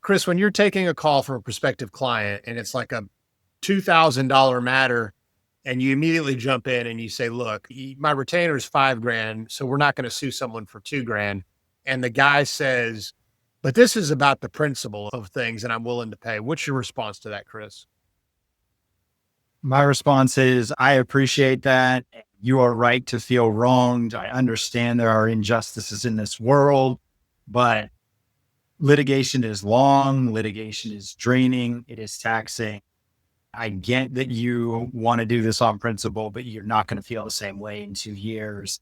Chris, when you're taking a call from a prospective client and it's like a $2,000 matter, and you immediately jump in and you say, look, my retainer is $5,000, so we're not going to sue someone for $2,000. And the guy says, but this is about the principle of things and I'm willing to pay. What's your response to that, Chris? My response is, I appreciate that. You are right to feel wronged. I understand there are injustices in this world, but litigation is long. Litigation is draining. It is taxing. I get that you want to do this on principle, but you're not going to feel the same way in 2 years.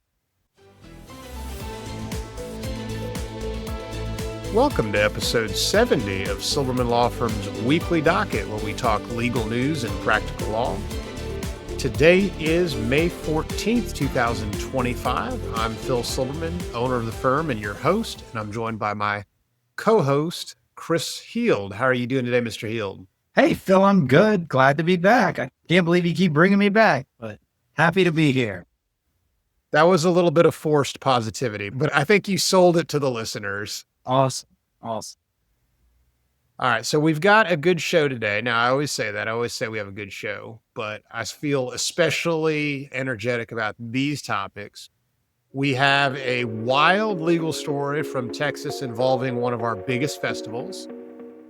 Welcome to episode 70 of Silberman Law Firm's Weekly Docket, where we talk legal news and practical law. Today is May 14th, 2025. I'm Phil Silberman, owner of the firm and your host, and I'm joined by my co-host, Chris Heald. How are you doing today, Mr. Heald? Hey, Phil, I'm good. Glad to be back. I can't believe you keep bringing me back, but happy to be here. That was a little bit of forced positivity, but I think you sold it to the listeners. Awesome. All right. So we've got a good show today. Now, I always say that. I always say we have a good show, but I feel especially energetic about these topics. We have a wild legal story from Texas involving one of our biggest festivals,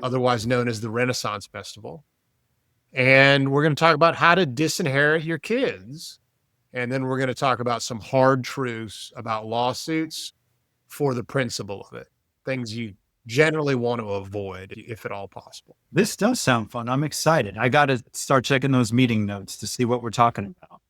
otherwise known as the Renaissance Festival. And we're going to talk about how to disinherit your kids. And then we're going to talk about some hard truths about lawsuits for the principle of it. Things you generally want to avoid if at all possible. This does sound fun. I'm excited. I got to start checking those meeting notes to see what we're talking about.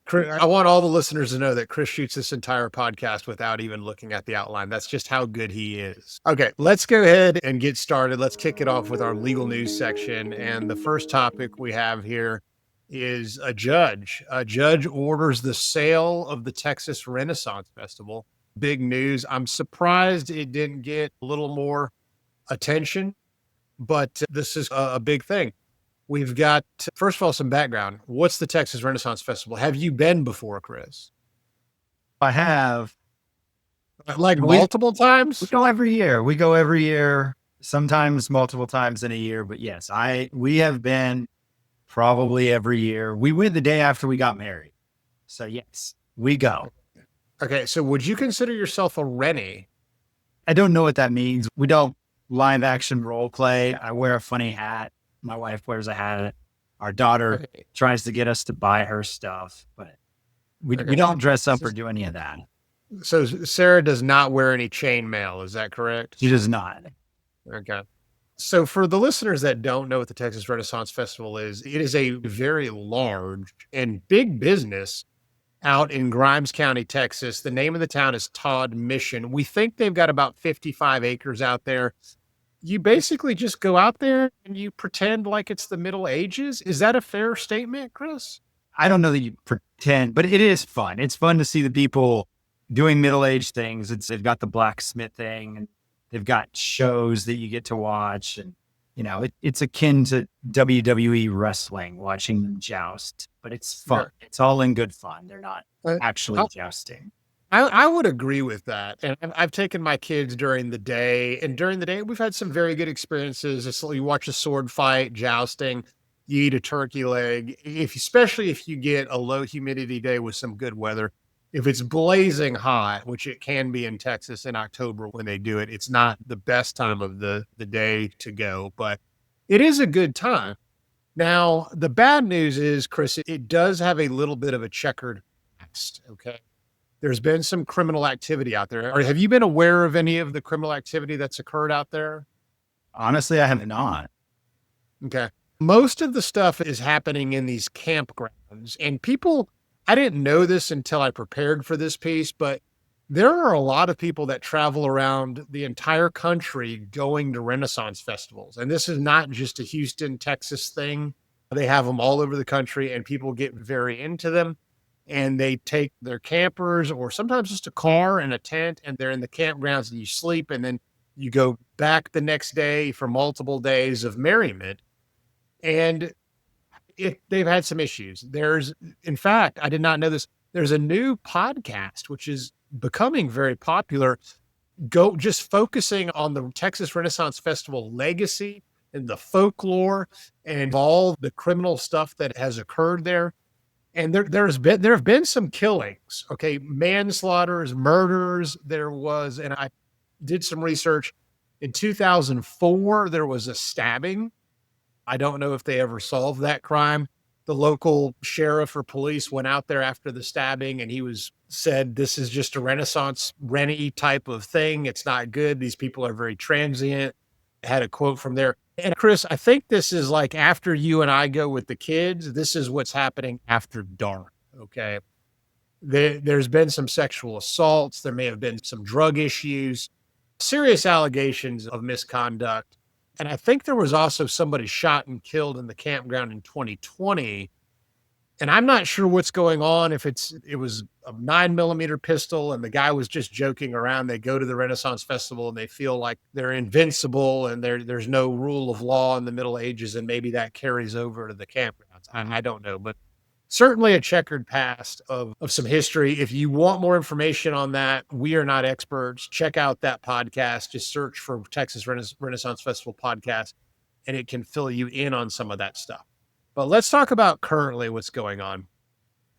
Chris, I want all the listeners to know that Chris shoots this entire podcast without even looking at the outline. That's just how good he is. Okay, let's go ahead and get started. Let's kick it off with our legal news section. And the first topic we have here is a judge. A judge orders the sale of the Texas Renaissance Festival. Big news. I'm surprised it didn't get a little more attention, but this is a big thing. We've got, first of all, some background. What's the Texas Renaissance Festival? Have you been before, Chris? I have. Like multiple times? We go every year, sometimes multiple times in a year. But yes, we have been probably every year. We went the day after we got married. So yes, we go. Okay, so would you consider yourself a Rennie? I don't know what that means. We don't live action role play. I wear a funny hat. My wife wears a hat. Our daughter tries to get us to buy her stuff, but we don't dress up or do any of that. So Sarah does not wear any chainmail. Is that correct? She does not. Okay. So for the listeners that don't know what the Texas Renaissance Festival is, it is a very large and big business out in Grimes County, Texas. The name of the town is Todd Mission. We think they've got about 55 acres out there. You basically just go out there and you pretend like it's the Middle Ages. Is that a fair statement, Chris? I don't know that you pretend, but it is fun. It's fun to see the people doing Middle Age things. They've got the blacksmithing and they've got shows that you get to watch. And, it's akin to WWE wrestling, watching them joust, but it's fun. Sure. It's all in good fun. They're not actually jousting. I would agree with that. And I've taken my kids during the day, and during the day, we've had some very good experiences. So you watch a sword fight, jousting, you eat a turkey leg. Especially if you get a low humidity day with some good weather. If it's blazing hot, which it can be in Texas in October when they do it, it's not the best time of the day to go, but it is a good time. Now, the bad news is, Chris, it does have a little bit of a checkered past, okay? There's been some criminal activity out there. Or have you been aware of any of the criminal activity that's occurred out there? Honestly, I have not. Okay. Most of the stuff is happening in these campgrounds, and people, I didn't know this until I prepared for this piece, but there are a lot of people that travel around the entire country going to Renaissance festivals. And this is not just a Houston, Texas thing. They have them all over the country and people get very into them. And they take their campers or sometimes just a car and a tent, and they're in the campgrounds and you sleep. And then you go back the next day for multiple days of merriment. And they've had some issues. In fact, I did not know this. There's a new podcast, which is becoming very popular. go just focusing on the Texas Renaissance Festival legacy and the folklore and all the criminal stuff that has occurred there. And there have been some killings, okay, manslaughters, murders. There was, and I did some research in 2004. There was a stabbing. I don't know if they ever solved that crime. The local sheriff or police went out there after the stabbing, and he was said, "This is just a Renaissance Rennie type of thing. It's not good. These people are very transient." Had a quote from there. And Chris, I think this is like after you and I go with the kids, this is what's happening after dark. Okay. There's been some sexual assaults. There may have been some drug issues, serious allegations of misconduct. And I think there was also somebody shot and killed in the campground in 2020. And I'm not sure what's going on. If it was a 9mm pistol and the guy was just joking around. They go to the Renaissance Festival and they feel like they're invincible and there's no rule of law in the Middle Ages, and maybe that carries over to the campgrounds. I don't know, but certainly a checkered past of some history. If you want more information on that, we are not experts. Check out that podcast. Just search for Texas Renaissance Festival podcast, and it can fill you in on some of that stuff. But let's talk about currently what's going on.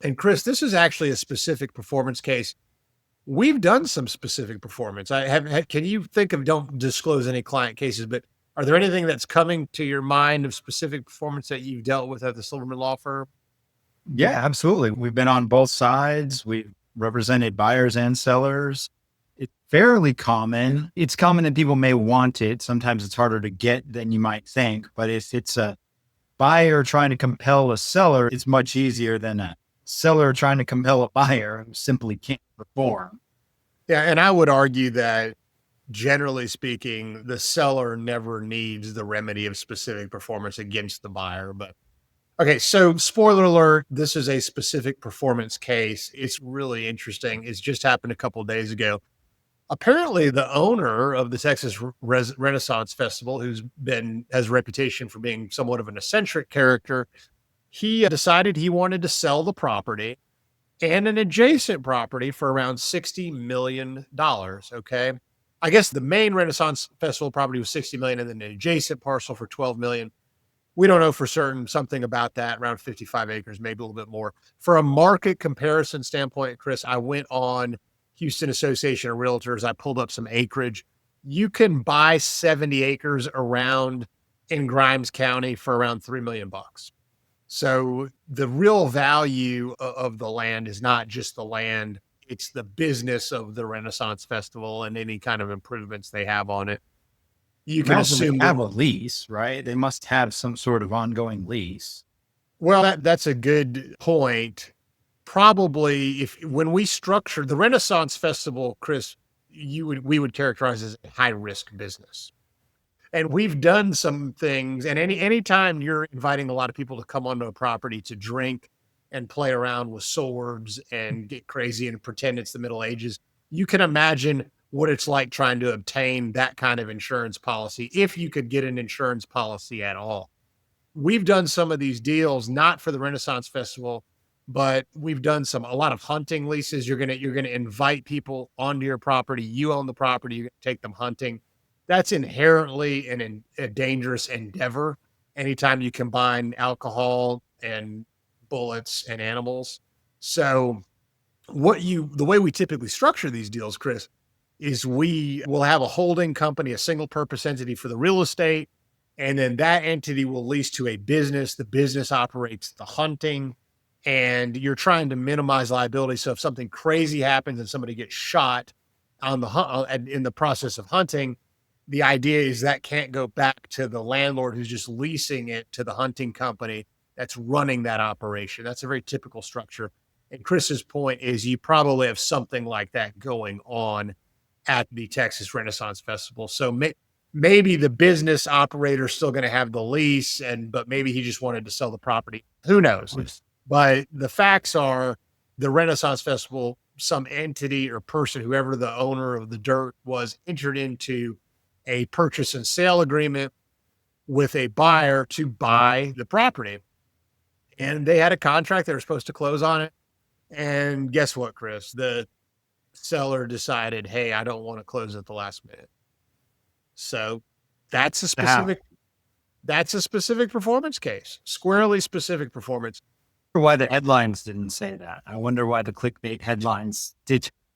And Chris, this is actually a specific performance case. We've done some specific performance. Can you think of, don't disclose any client cases, but are there anything that's coming to your mind of specific performance that you've dealt with at the Silberman law firm? Yeah, absolutely. We've been on both sides. We've represented buyers and sellers. It's fairly common. It's common that people may want it. Sometimes it's harder to get than you might think. But if it's a buyer trying to compel a seller, it's much easier than a seller trying to compel a buyer who simply can't perform. Yeah. And I would argue that generally speaking, the seller never needs the remedy of specific performance against the buyer. But okay, so spoiler alert, this is a specific performance case. It's really interesting. It's just happened a couple of days ago. Apparently, the owner of the Texas Renaissance Festival, has a reputation for being somewhat of an eccentric character, he decided he wanted to sell the property and an adjacent property for around $60 million. Okay. I guess the main Renaissance Festival property was 60 million and then an adjacent parcel for 12 million. We don't know for certain, something about that, around 55 acres, maybe a little bit more. For a market comparison standpoint, Chris, I went on Houston Association of Realtors. I pulled up some acreage. You can buy 70 acres around in Grimes County for around $3 million. So the real value of the land is not just the land, it's the business of the Renaissance Festival and any kind of improvements they have on it. You can assume they have a lease, right? They must have some sort of ongoing lease. Well, that's a good point. Probably when we structured the Renaissance Festival, Chris, we would characterize as a high risk business. And we've done some things, and anytime you're inviting a lot of people to come onto a property to drink and play around with swords and get crazy and pretend it's the Middle Ages, you can imagine what it's like trying to obtain that kind of insurance policy, if you could get an insurance policy at all. We've done some of these deals, not for the Renaissance Festival, but we've done a lot of hunting leases. You're gonna invite people onto your property. You own the property. You take them hunting. That's inherently a dangerous endeavor. Anytime you combine alcohol and bullets and animals. So the way we typically structure these deals, Chris, is we will have a holding company, a single purpose entity for the real estate. And then that entity will lease to a business. The business operates the hunting, and you're trying to minimize liability. So if something crazy happens and somebody gets shot on in the process of hunting, the idea is that can't go back to the landlord who's just leasing it to the hunting company that's running that operation. That's a very typical structure. And Chris's point is you probably have something like that going on at the Texas Renaissance Festival. So maybe the business operator is still going to have the lease, but maybe he just wanted to sell the property. Who knows? But the facts are the Renaissance Festival, some entity or person, whoever the owner of the dirt was, entered into a purchase and sale agreement with a buyer to buy the property. And they had a contract. They were supposed to close on it. And guess what, Chris? The seller decided, hey, I don't want to close at the last minute. So that's a specific performance case, squarely specific performance. Why the headlines didn't say that. I wonder why the clickbait headlines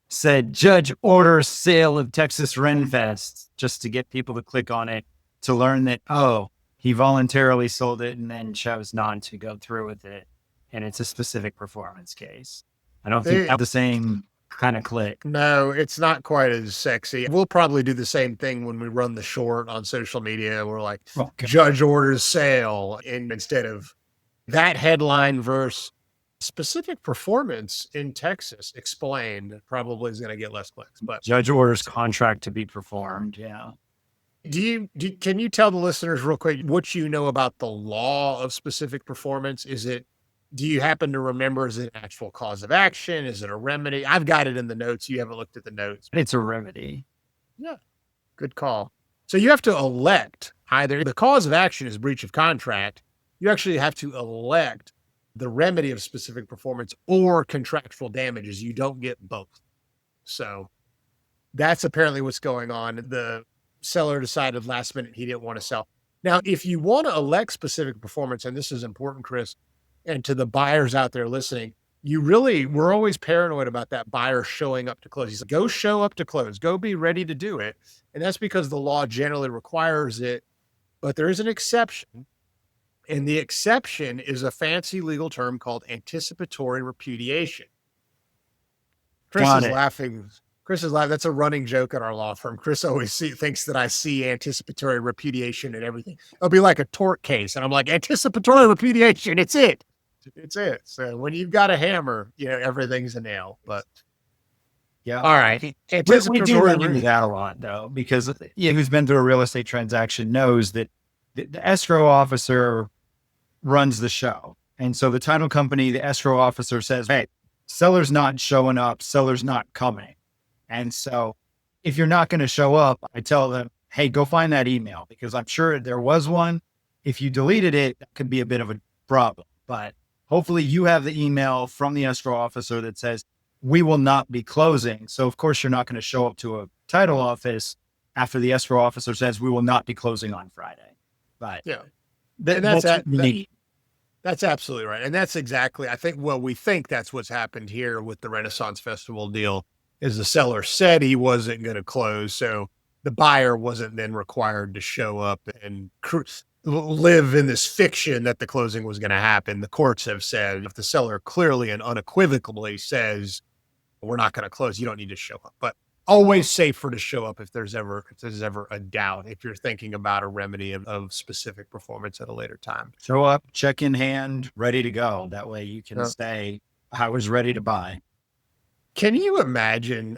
said judge orders sale of Texas Renfest, just to get people to click on it to learn that, oh, he voluntarily sold it and then chose not to go through with it. And it's a specific performance case. I don't think that's the same kind of click. No, it's not quite as sexy. We'll probably do the same thing when we run the short on social media. We're like, judge orders sale, and instead of that headline versus specific performance in Texas explained, probably is going to get less clicks. But judge orders contract to be performed. Yeah. Can you tell the listeners real quick what you know about the law of specific performance? Do you happen to remember, is it an actual cause of action? Is it a remedy? I've got it in the notes. You haven't looked at the notes. It's a remedy. Yeah. Good call. So you have to elect either the cause of action is breach of contract. You actually have to elect the remedy of specific performance or contractual damages. You don't get both. So that's apparently what's going on. The seller decided last minute he didn't want to sell. Now, if you want to elect specific performance, and this is important, Chris, and to the buyers out there listening, we're always paranoid about that buyer showing up to close. He's like, go show up to close, go be ready to do it. And that's because the law generally requires it, but there is an exception. And the exception is a fancy legal term called anticipatory repudiation. Chris is laughing. That's a running joke at our law firm. Chris always thinks that I see anticipatory repudiation and everything. It'll be like a tort case. And I'm like, anticipatory repudiation, it's it. It's it. So when you've got a hammer, everything's a nail. But yeah. All right. We do run into that a lot, though, because who's been through a real estate transaction knows that the escrow officer runs the show. And so the title company, the escrow officer says, hey, seller's not showing up, seller's not coming. And so if you're not going to show up, I tell them, hey, go find that email, because I'm sure there was one. If you deleted it, that could be a bit of a problem. But hopefully you have the email from the escrow officer that says, we will not be closing. So of course you're not going to show up to a title office after the escrow officer says we will not be closing on Friday. But yeah, that's absolutely right. And that's exactly, we think that's what's happened here with the Renaissance Festival deal, is the seller said he wasn't going to close. So the buyer wasn't then required to show up and live in this fiction that the closing was going to happen. The courts have said if the seller clearly and unequivocally says, we're not going to close, you don't need to show up. But always safer to show up if there's ever a doubt, if you're thinking about a remedy of specific performance at a later time. Show up, check in hand, ready to go. That way you can say, I was ready to buy. Can you imagine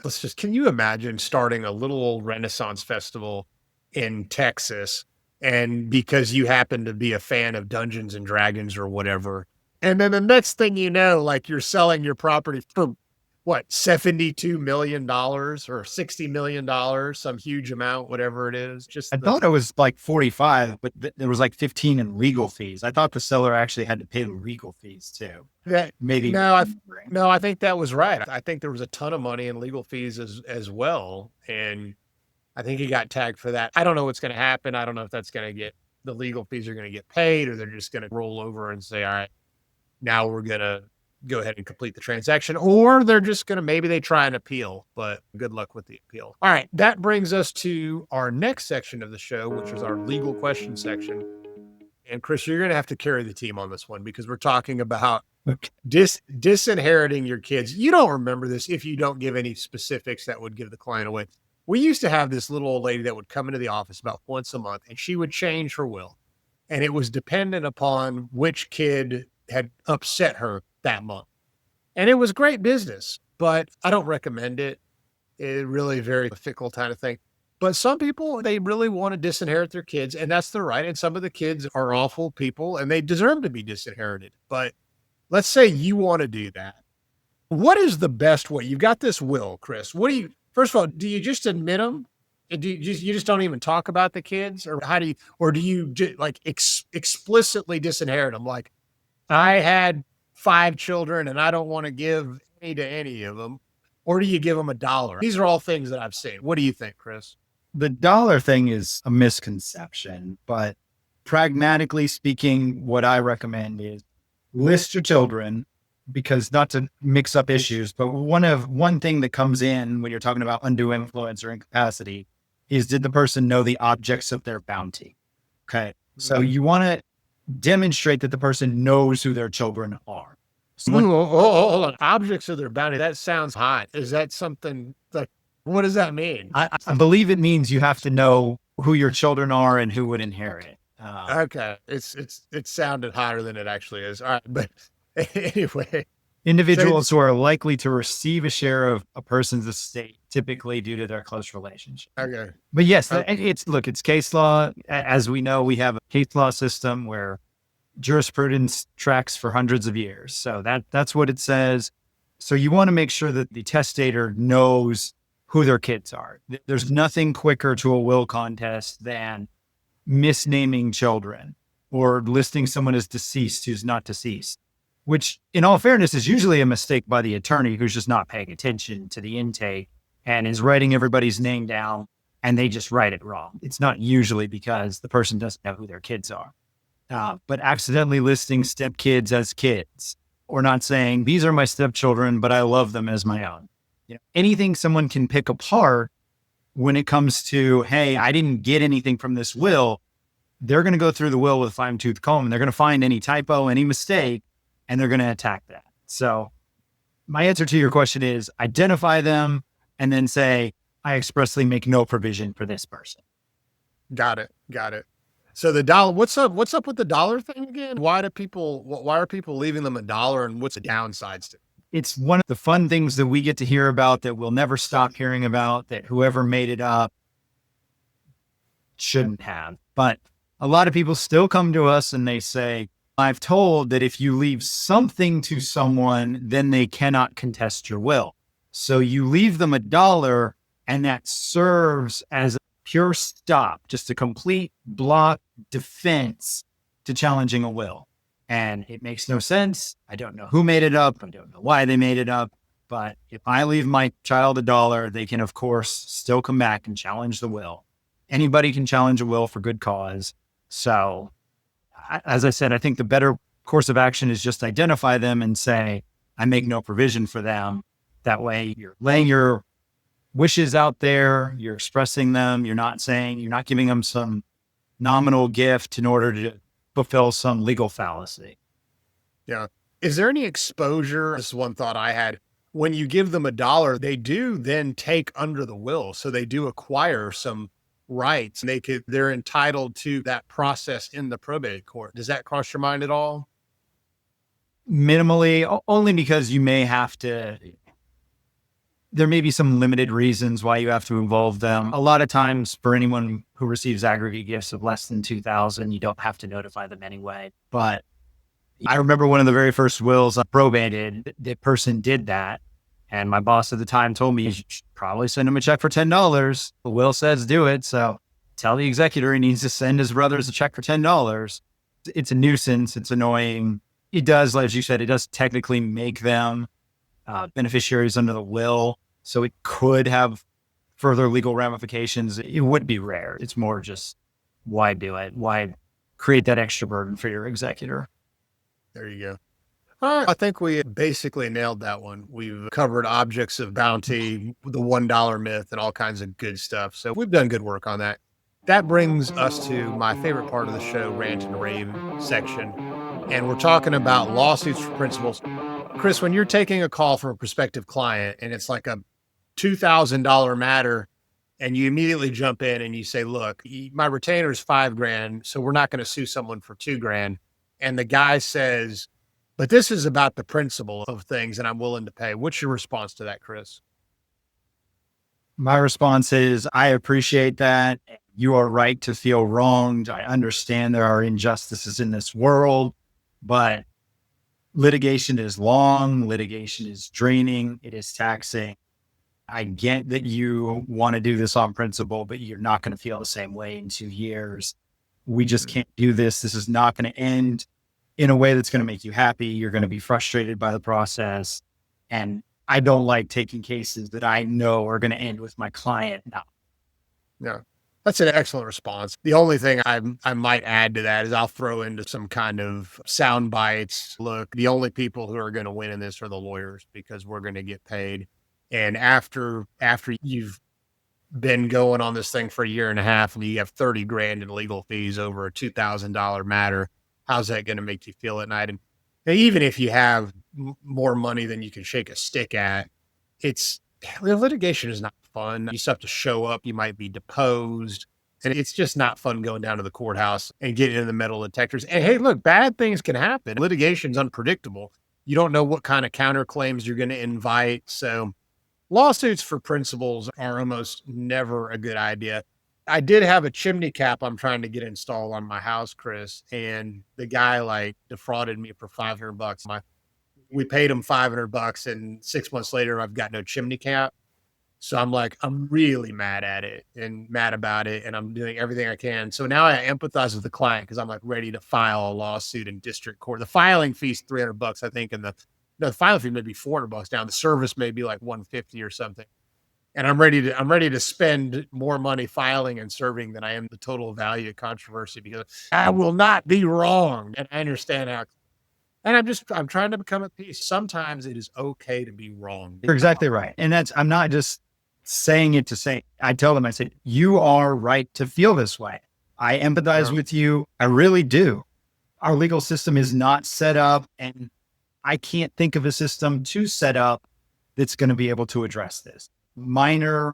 starting a little old Renaissance Festival in Texas, and because you happen to be a fan of Dungeons and Dragons or whatever, and then the next thing you know, like you're selling your property for what, $72 million or $60 million, some huge amount, whatever it is. I thought it was like 45, but there was like 15 in legal fees. I thought the seller actually had to pay the legal fees too. I think that was right. I think there was a ton of money in legal fees as well. And I think he got tagged for that. I don't know what's going to happen. I don't know if the legal fees are going to get paid, or they're just going to roll over and say, all right, now we're going to go ahead and complete the transaction, or they're just going to, maybe they try and appeal, but good luck with the appeal. All right. That brings us to our next section of the show, which is our legal question section. And Chris, you're going to have to carry the team on this one, because we're talking about disinheriting your kids. You don't remember this if you don't give any specifics that would give the client away. We used to have this little old lady that would come into the office about once a month, and she would change her will. And it was dependent upon which kid had upset her that month. And it was great business, but I don't recommend it. It's really very fickle kind of thing. But some people, they really want to disinherit their kids, and that's their right. And some of the kids are awful people and they deserve to be disinherited. But let's say you want to do that. What is the best way? You've got this will, Chris. First of all, do you just admit them? Do you just don't even talk about the kids, or do you explicitly disinherit them? Like, I had 5 children and I don't want to give any to any of them. or do you give them $1? These are all things that I've seen. What do you think, Chris? The dollar thing is a misconception, but pragmatically speaking, what I recommend is list your children, because not to mix up issues, but one thing that comes in when you're talking about undue influence or incapacity is, did the person know the objects of their bounty? Okay. So you want to demonstrate that the person knows who their children are. Hold on. Objects of their bounty. That sounds hot. Is that something like, what does that mean? I believe it means you have to know who your children are and who would inherit. Okay. It sounded hotter than it actually is. All right. But anyway, Individuals who are likely to receive a share of a person's estate, typically due to their close relationship. okay. But yes, it's case law. As we know, we have a case law system where jurisprudence tracks for hundreds of years. So that's what it says. So you want to make sure that the testator knows who their kids are. There's nothing quicker to a will contest than misnaming children or listing someone as deceased who's not deceased, which in all fairness is usually a mistake by the attorney who's just not paying attention to the intake and is writing everybody's name down, and they just write it wrong. It's not usually because the person doesn't know who their kids are. But accidentally listing stepkids as kids, or not saying, these are my stepchildren, but I love them as my own. Anything someone can pick apart when it comes to, hey, I didn't get anything from this will, they're going to go through the will with a fine-tooth comb, and they're going to find any typo, any mistake, and they're going to attack that. So my answer to your question is identify them and then say, I expressly make no provision for this person. Got it. So the dollar, what's up with the dollar thing again? Why are people leaving them $1, and what's the downsides to it? It's one of the fun things that we get to hear about that we'll never stop hearing about, that whoever made it up shouldn't have. But a lot of people still come to us and they say, I've told that if you leave something to someone, then they cannot contest your will. So you leave them $1, and that serves as a pure stop, just a complete block defense to challenging a will. And it makes no sense. I don't know who made it up. I don't know why they made it up. But if I leave my child $1, they can, of course, still come back and challenge the will. Anybody can challenge a will for good cause. So as I said, I think the better course of action is just identify them and say, I make no provision for them. That way you're laying your wishes out there, you're expressing them, you're not giving them some nominal gift in order to fulfill some legal fallacy. Yeah. Is there any exposure? This is one thought I had. When you give them $1, they do then take under the will. So they do acquire some rights, and they're entitled to that process in the probate court. Does that cross your mind at all? Minimally, only because you may have to, there may be some limited reasons why you have to involve them. A lot of times for anyone who receives aggregate gifts of less than $2,000, you don't have to notify them anyway. But I remember one of the very first wills I probated, the person did that. And my boss at the time told me, you should probably send him a check for $10. The will says do it. So tell the executor he needs to send his brothers a check for $10. It's a nuisance. It's annoying. It does, as you said, it does technically make them beneficiaries under the will. So it could have further legal ramifications. It would be rare. It's more just, why do it? Why create that extra burden for your executor? There you go. All right. I think we basically nailed that one. We've covered objects of bounty, the $1 myth, and all kinds of good stuff. So we've done good work on that. That brings us to my favorite part of the show, rant and rave section. And we're talking about lawsuits for principals. Chris, when you're taking a call from a prospective client and it's like a $2,000 matter, and you immediately jump in and you say, look, my retainer is $5,000, so we're not going to sue someone for $2,000. And the guy says, but this is about the principle of things and I'm willing to pay. What's your response to that, Chris? My response is, I appreciate that. You are right to feel wronged. I understand there are injustices in this world, but litigation is long. Litigation is draining. It is taxing. I get that you want to do this on principle, but you're not going to feel the same way in 2 years. We just can't do this. This is not going to end in a way that's going to make you happy. You're going to be frustrated by the process. And I don't like taking cases that I know are going to end with my client. No. Yeah. That's an excellent response. The only thing I might add to that is I'll throw into some kind of sound bites. Look, the only people who are going to win in this are the lawyers because we're going to get paid. And after you've been going on this thing for a year and a half and you have 30 grand in legal fees over a $2,000 matter, how's that going to make you feel at night? And even if you have more money than you can shake a stick at, it's litigation is not fun. You still have to show up. You might be deposed. And it's just not fun going down to the courthouse and getting in the metal detectors. And hey, look, bad things can happen. Litigation's unpredictable. You don't know what kind of counterclaims you're going to invite. So lawsuits for principals are almost never a good idea. I did have a chimney cap I'm trying to get installed on my house, Chris, and the guy like defrauded me for $500. We paid him $500 and 6 months later I've got no chimney cap. So I'm like, I'm really mad at it and mad about it. And I'm doing everything I can. So now I empathize with the client because I'm like ready to file a lawsuit in district court. The filing fee's $300, I think. And the filing fee may be $400 down. The service may be like $150 or something. And I'm ready to spend more money filing and serving than I am the total value of controversy because I will not be wronged. And I understand how, and I'm trying to become at peace. Sometimes it is okay to be wrong. You're exactly right. And I'm not just saying it to say, I tell them, I say, you are right to feel this way. I empathize with you. I really do. Our legal system is not set up, and I can't think of a system to set up that's going to be able to address this. Minor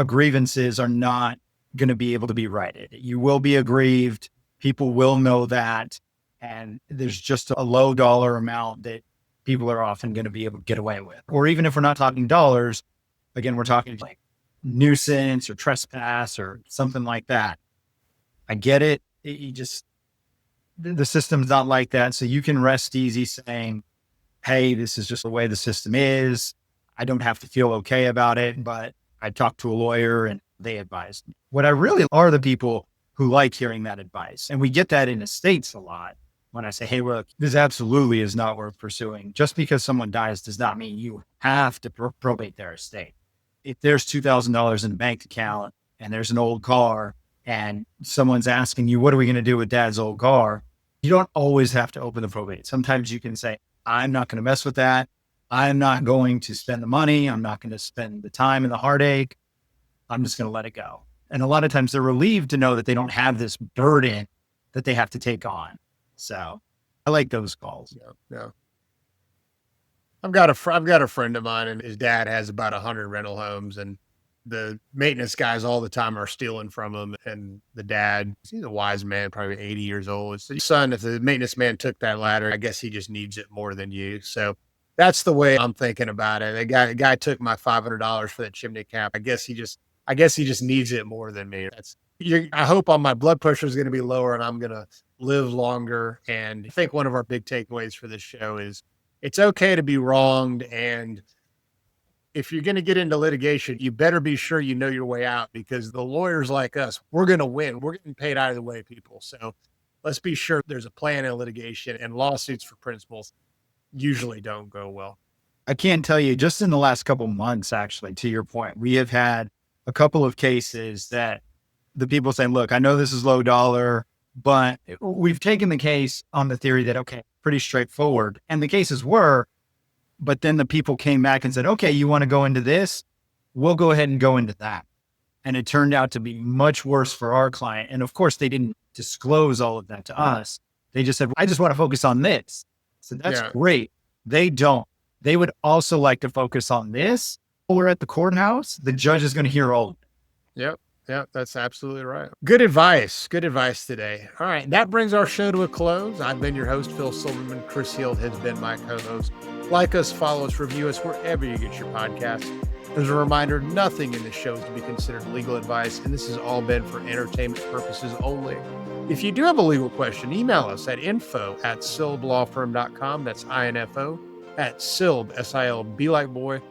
grievances are not going to be able to be righted. You will be aggrieved. People will know that. And there's just a low dollar amount that people are often going to be able to get away with. Or even if we're not talking dollars, again, we're talking like nuisance or trespass or something like that. I get it. The system's not like that. So you can rest easy saying, hey, this is just the way the system is. I don't have to feel okay about it, but I talked to a lawyer and they advised me. What I really are the people who like hearing that advice. And we get that in the States a lot. When I say, hey, look, this absolutely is not worth pursuing. Just because someone dies does not mean you have to probate their estate. If there's $2,000 in a bank account and there's an old car and someone's asking you, what are we going to do with dad's old car? You don't always have to open the probate. Sometimes you can say, I'm not going to mess with that. I'm not going to spend the money. I'm not going to spend the time and the heartache. I'm just going to let it go. And a lot of times they're relieved to know that they don't have this burden that they have to take on. So I like those calls. Yeah. I've got a friend of mine and his dad has about 100 rental homes and the maintenance guys all the time are stealing from him. And the dad, he's a wise man, probably 80 years old. So son, if the maintenance man took that ladder, I guess he just needs it more than you. So that's the way I'm thinking about it. The guy took my $500 for that chimney cap. I guess he just needs it more than me. I hope my blood pressure is going to be lower and I'm going to live longer. And I think one of our big takeaways for this show is it's okay to be wronged. And if you're going to get into litigation, you better be sure you know your way out because the lawyers like us, we're going to win. We're getting paid either way, people. So let's be sure there's a plan in litigation, and lawsuits for principals usually don't go well. I can't tell you, just in the last couple of months, actually, to your point, we have had a couple of cases that the people say, look, I know this is low dollar, but we've taken the case on the theory that, okay, pretty straightforward. And the cases were, but then the people came back and said, okay, you want to go into this? We'll go ahead and go into that. And it turned out to be much worse for our client. And of course, they didn't disclose all of that to us. They just said, I just want to focus on this. So that's great. They don't. They would also like to focus on this. We're at the courthouse. The judge is going to hear all of it. Yep. Yeah, that's absolutely right. Good advice. Good advice today. All right. That brings our show to a close. I've been your host, Phil Silberman. Chris Hield has been my co-host. Like us, follow us, review us wherever you get your podcasts. As a reminder, nothing in this show is to be considered legal advice, and this has all been for entertainment purposes only. If you do have a legal question, email us at info@silblawfirm.com. That's INFO @silb, S-I-L-B like boy,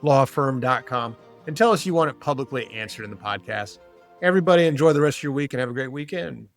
lawfirm.com. And tell us you want it publicly answered in the podcast. Everybody enjoy the rest of your week and have a great weekend.